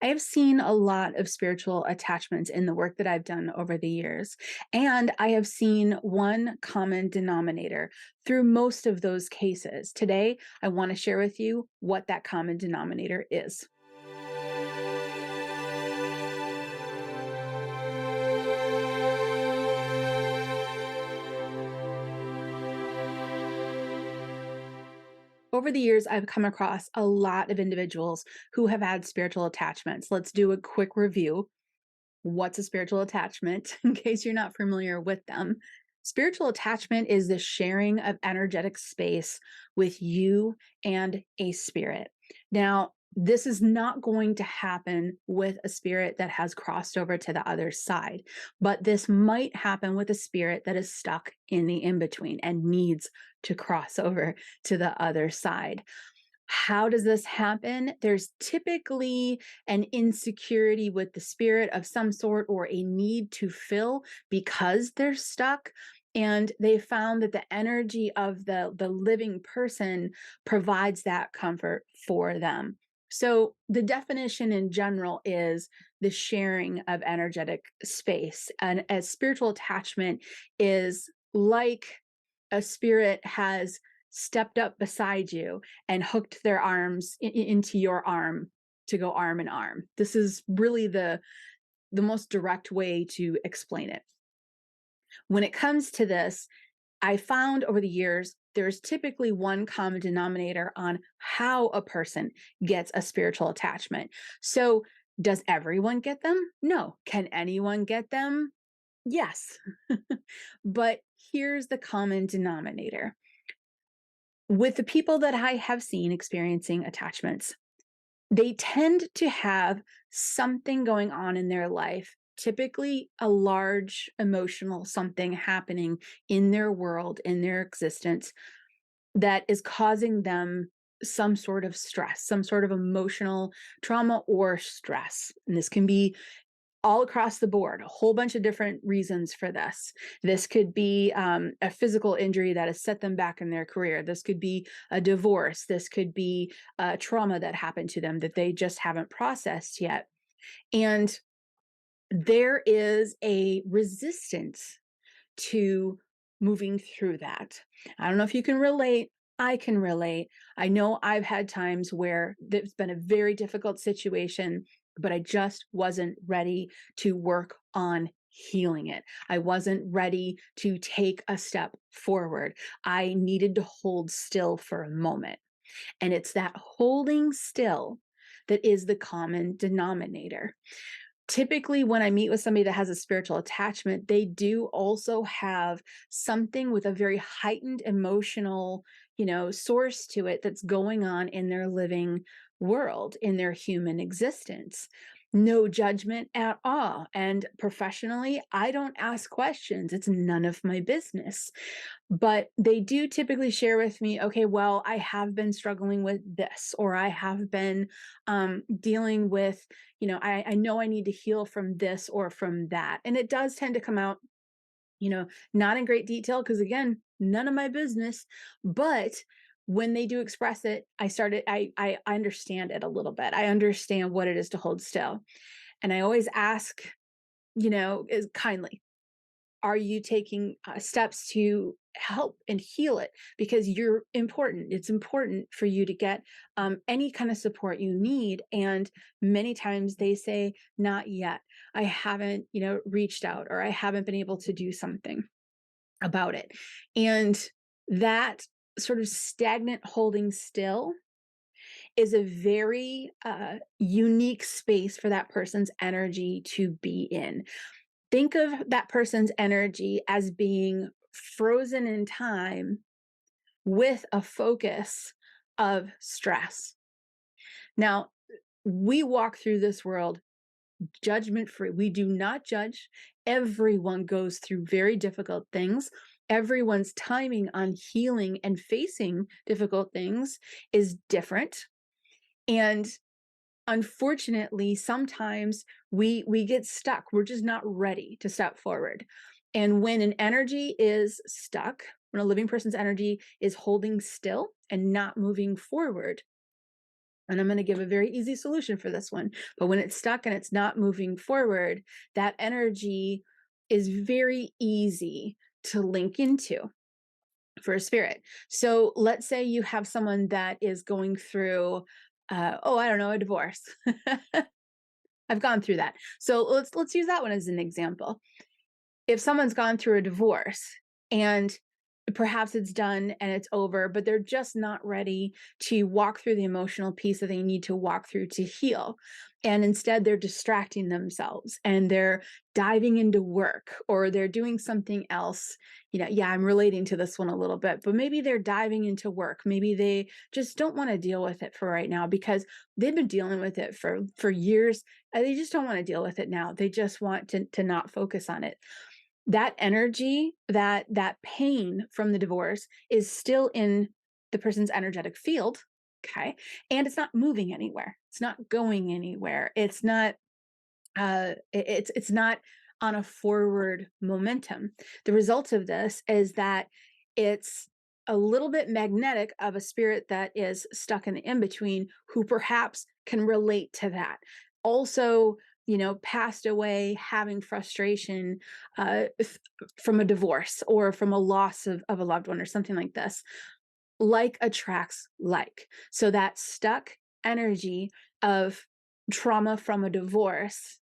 I have seen a lot of spiritual attachments in the work that I've done over the years, and I have seen one common denominator through most of those cases. Today, I want to share with you what that common denominator is. Over the years, I've come across a lot of individuals who have had spiritual attachments. Let's do a quick review. What's a spiritual attachment in case you're not familiar with them? Spiritual attachment is the sharing of energetic space with you and a spirit. Now, this is not going to happen with a spirit that has crossed over to the other side, but this might happen with a spirit that is stuck in the in between and needs to cross over to the other side. How does this happen? There's typically an insecurity with the spirit of some sort or a need to fill because they're stuck. And they found that the energy of the living person provides that comfort for them. So, the definition in general is the sharing of energetic space. And a spiritual attachment is like a spirit has stepped up beside you and hooked their arms into your arm to go arm in arm. This is really the most direct way to explain it. When it comes to this, I found over the years there's typically one common denominator on how a person gets a spiritual attachment. So, does everyone get them? No. Can anyone get them? Yes. But here's the common denominator. With the people that I have seen experiencing attachments, they tend to have something going on in their life, typically a large emotional something happening in their world, in their existence, that is causing them some sort of stress, some sort of emotional trauma or stress. And this can be all across the board, a whole bunch of different reasons for this. This could be a physical injury that has set them back in their career. This could be a divorce. This could be a trauma that happened to them that they just haven't processed yet. And there is a resistance to moving through that. I don't know if you can relate. I can relate. I know I've had times where there's been a very difficult situation, but I just wasn't ready to work on healing it. I wasn't ready to take a step forward. I needed to hold still for a moment. And it's that holding still that is the common denominator. Typically, when I meet with somebody that has a spiritual attachment, they do also have something with a very heightened emotional, source to it that's going on in their living world, in their human existence. No judgment at all. And professionally, I don't ask questions. It's none of my business. But they do typically share with me, okay, well, I have been struggling with this, or I have been dealing with, I know I need to heal from this or from that. And it does tend to come out, not in great detail, because again, none of my business. But when they do express it, I understand it a little bit. I understand what it is to hold still. And I always ask, is kindly, are you taking steps to help and heal it? Because you're important. It's important for you to get any kind of support you need. And many times they say, not yet. I haven't, reached out, or I haven't been able to do something about it. And that sort of stagnant holding still is a very unique space for that person's energy to be in. Think of that person's energy as being frozen in time with a focus of stress. Now, we walk through this world judgment free. We do not judge. Everyone goes through very difficult things. Everyone's timing on healing and facing difficult things is different. And unfortunately, sometimes we get stuck. We're just not ready to step forward. And when an energy is stuck, when a living person's energy is holding still and not moving forward, And I'm going to give a very easy solution for this one. But when it's stuck and it's not moving forward, that energy is very easy to link into for a spirit. So let's say you have someone that is going through, I don't know, a divorce. I've gone through that. So let's use that one as an example. If someone's gone through a divorce and perhaps it's done and it's over, but they're just not ready to walk through the emotional piece that they need to walk through to heal. And instead, they're distracting themselves and they're diving into work or they're doing something else. Yeah, I'm relating to this one a little bit, but maybe they're diving into work. Maybe they just don't want to deal with it for right now because they've been dealing with it for years. And they just don't want to deal with it now. They just want to not focus on it. That energy, that pain from the divorce is still in the person's energetic field, okay? And it's not moving anywhere. It's not going anywhere. It's not it's not on a forward momentum. The result of this is that it's a little bit magnetic of a spirit that is stuck in the in between who perhaps can relate to that. Also, passed away having frustration from a divorce or from a loss of a loved one or something like this. Like attracts like. So that stuck energy of trauma from a divorce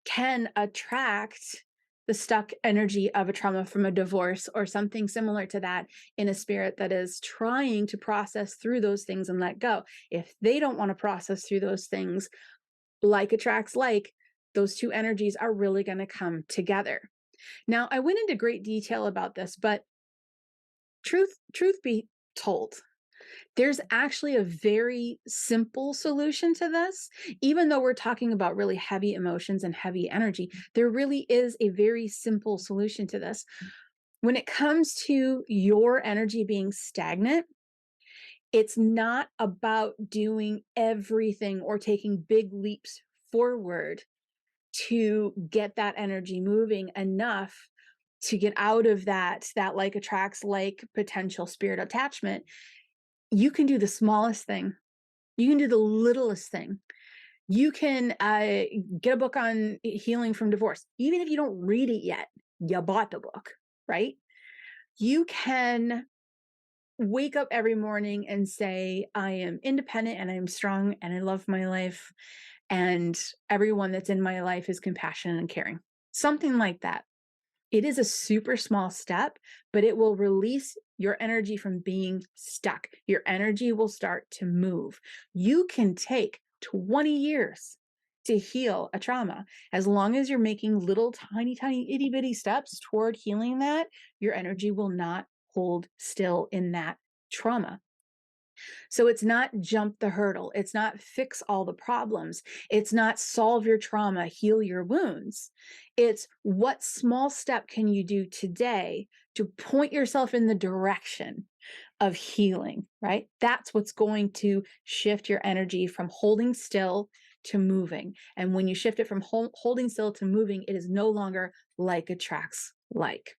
can attract the stuck energy of a trauma from a divorce or something similar to that in a spirit that is trying to process through those things and let go. If they don't want to process through those things, like attracts like, those two energies are really going to come together. Now, I went into great detail about this, but truth be told, there's actually a very simple solution to this. Even though we're talking about really heavy emotions and heavy energy, there really is a very simple solution to this. When it comes to your energy being stagnant, it's not about doing everything or taking big leaps forward to get that energy moving enough to get out of that like attracts like potential spirit attachment. You can do the smallest thing. You can do the littlest thing. You can get a book on healing from divorce. Even if you don't read it yet, you bought the book, right? You can wake up every morning and say, I am independent and I'm strong and I love my life. And everyone that's in my life is compassionate and caring. Something like that. It is a super small step, but it will release your energy from being stuck. Your energy will start to move. You can take 20 years to heal a trauma. As long as you're making little tiny, tiny, itty bitty steps toward healing that, your energy will not hold still in that trauma. So it's not jump the hurdle. It's not fix all the problems. It's not solve your trauma, heal your wounds. It's what small step can you do today to point yourself in the direction of healing, right? That's what's going to shift your energy from holding still to moving. And when you shift it from holding still to moving, it is no longer like attracts like.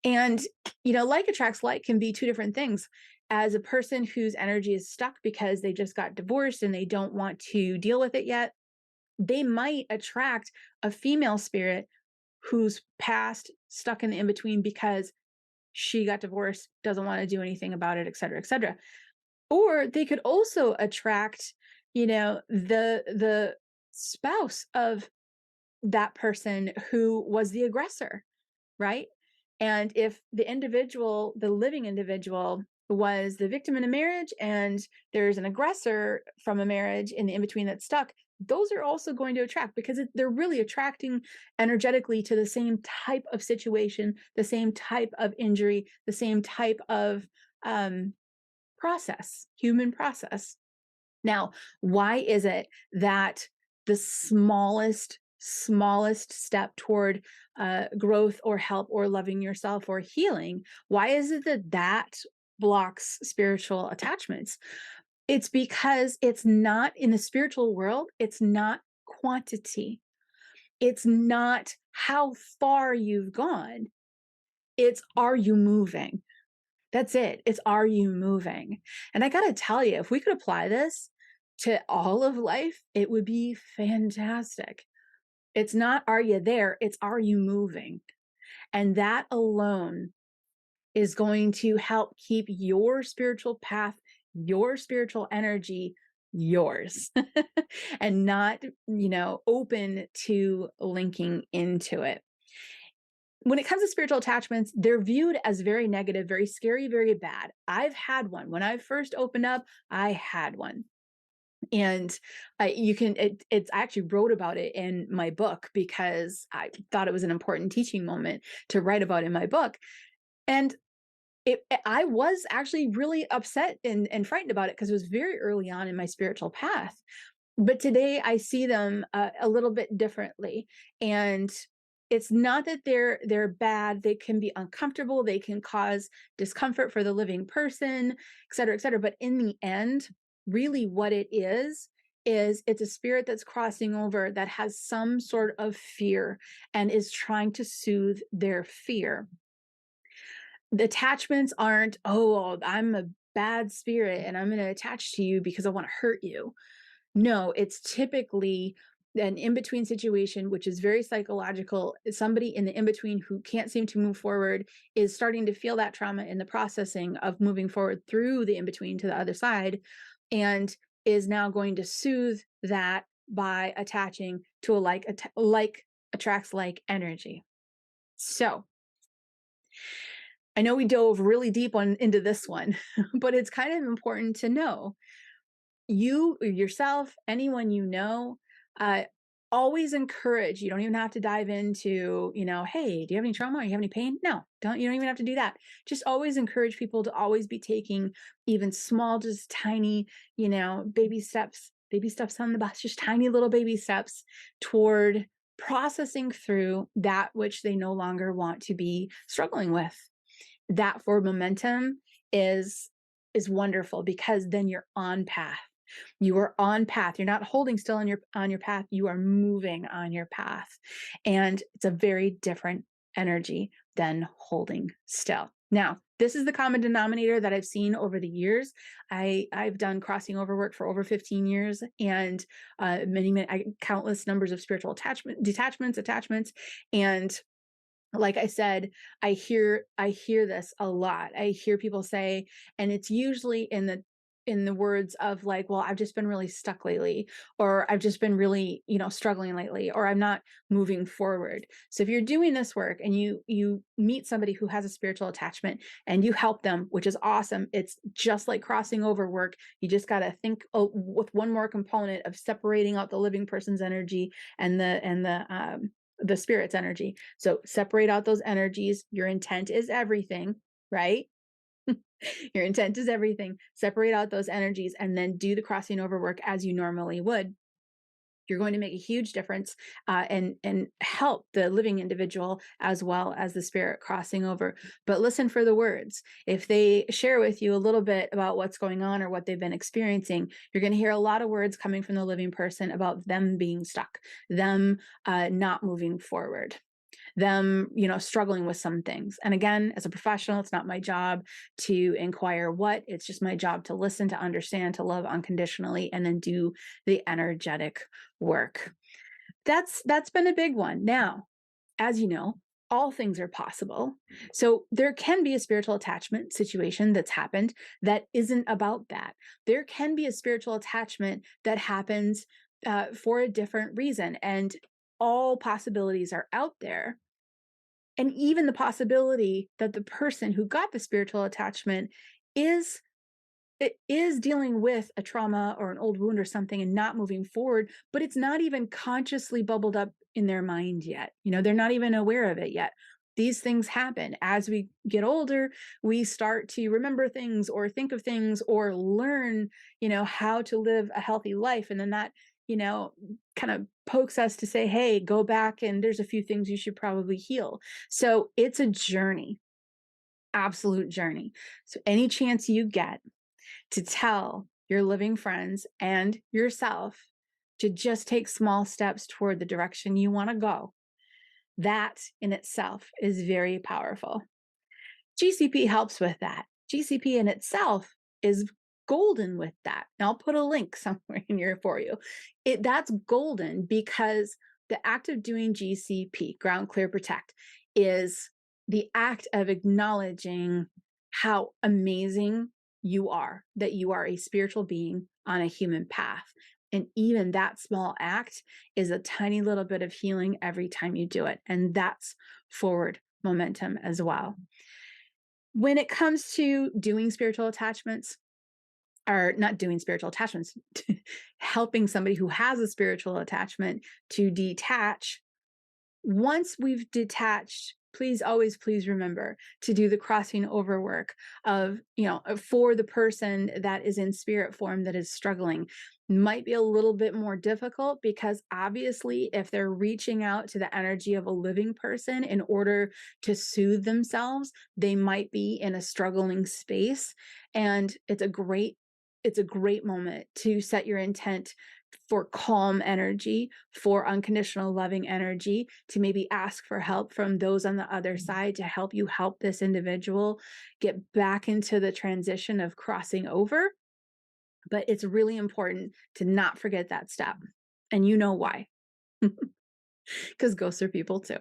And, like attracts like can be two different things. As a person whose energy is stuck because they just got divorced and they don't want to deal with it yet, they might attract a female spirit who's past stuck in the in between because she got divorced, doesn't want to do anything about it, et cetera, et cetera. Or they could also attract, the spouse of that person who was the aggressor, right? And if the living individual was the victim in a marriage and there's an aggressor from a marriage in the in-between that's stuck, those are also going to attract because they're really attracting energetically to the same type of situation, the same type of injury, the same type of human process. Now, why is it that the smallest step toward growth or help or loving yourself or healing, why is it that blocks spiritual attachments? It's because it's not in the spiritual world, it's not quantity. It's not how far you've gone. It's are you moving? That's it. It's are you moving? And I got to tell you, if we could apply this to all of life, it would be fantastic. It's not, are you there? It's, are you moving? And that alone is going to help keep your spiritual path, your spiritual energy yours and not, open to linking into it. When it comes to spiritual attachments, they're viewed as very negative, very scary, very bad. I've had one. When I first opened up, I had one. And I actually wrote about it in my book because I thought it was an important teaching moment to write about in my book. And I was actually really upset and frightened about it because it was very early on in my spiritual path. But today I see them a little bit differently, and it's not that they're bad. They can be uncomfortable. They can cause discomfort for the living person, et cetera, et cetera. But in the end, really, what it is it's a spirit that's crossing over that has some sort of fear and is trying to soothe their fear. The attachments aren't, oh, I'm a bad spirit and I'm going to attach to you because I want to hurt you. No, it's typically an in-between situation, which is very psychological. Somebody in the in-between who can't seem to move forward is starting to feel that trauma in the processing of moving forward through the in-between to the other side, and is now going to soothe that by attaching to a like attracts like energy. So I know we dove really deep into this one, but it's kind of important to know you yourself, anyone uh, always encourage. You don't even have to dive into, hey, do you have any trauma? Do you have any pain? No, you don't even have to do that. Just always encourage people to always be taking even small, just tiny, baby steps on the bus, just tiny little baby steps toward processing through that which they no longer want to be struggling with. That for momentum is wonderful, because then you're on path. You are on path. You're not holding still on your path. You are moving on your path. And it's a very different energy than holding still. Now, this is the common denominator that I've seen over the years. I've done crossing over work for over 15 years, and countless numbers of spiritual attachments. And like I said, I hear this a lot. I hear people say, and it's usually in the words of like, well, I've just been really stuck lately, or I've just been really, struggling lately, or I'm not moving forward. So if you're doing this work and you meet somebody who has a spiritual attachment and you help them, which is awesome. It's just like crossing over work. You just got to think, with one more component of separating out the living person's energy and the spirit's energy. So separate out those energies. Your intent is everything, right? Your intent is everything. Separate out those energies and then do the crossing over work as you normally would. You're going to make a huge difference, and help the living individual as well as the spirit crossing over. But listen for the words. If they share with you a little bit about what's going on or what they've been experiencing, you're going to hear a lot of words coming from the living person about them being stuck, them not moving forward, them, struggling with some things. And again, as a professional, it's not my job to inquire what, it's just my job to listen, to understand, to love unconditionally, and then do the energetic work. That's been a big one. Now, as you know, all things are possible. So there can be a spiritual attachment situation that's happened that isn't about that. There can be a spiritual attachment that happens for a different reason, and all possibilities are out there. And even the possibility that the person who got the spiritual attachment is dealing with a trauma or an old wound or something and not moving forward, but it's not even consciously bubbled up in their mind yet. They're not even aware of it yet. These things happen as we get older. We start to remember things or think of things or learn, how to live a healthy life. And then that, kind of pokes us to say, hey, go back and there's a few things you should probably heal. So it's a journey, absolute journey. So any chance you get to tell your living friends and yourself to just take small steps toward the direction you want to go, that in itself is very powerful. GCP helps with that. GCP in itself is golden with that. And I'll put a link somewhere in here for you. That's golden because the act of doing GCP, ground clear protect, is the act of acknowledging how amazing you are, that you are a spiritual being on a human path. And even that small act is a tiny little bit of healing every time you do it. And that's forward momentum as well. When it comes to doing spiritual attachments, or not doing spiritual attachments, helping somebody who has a spiritual attachment to detach, once we've detached, please always please remember to do the crossing over work of, for the person that is in spirit form that is struggling. Might be a little bit more difficult because obviously if they're reaching out to the energy of a living person in order to soothe themselves, they might be in a struggling space. And it's a great moment to set your intent for calm energy, for unconditional loving energy, to maybe ask for help from those on the other side to help you help this individual get back into the transition of crossing over. But it's really important to not forget that step. And you know why, because ghosts are people too.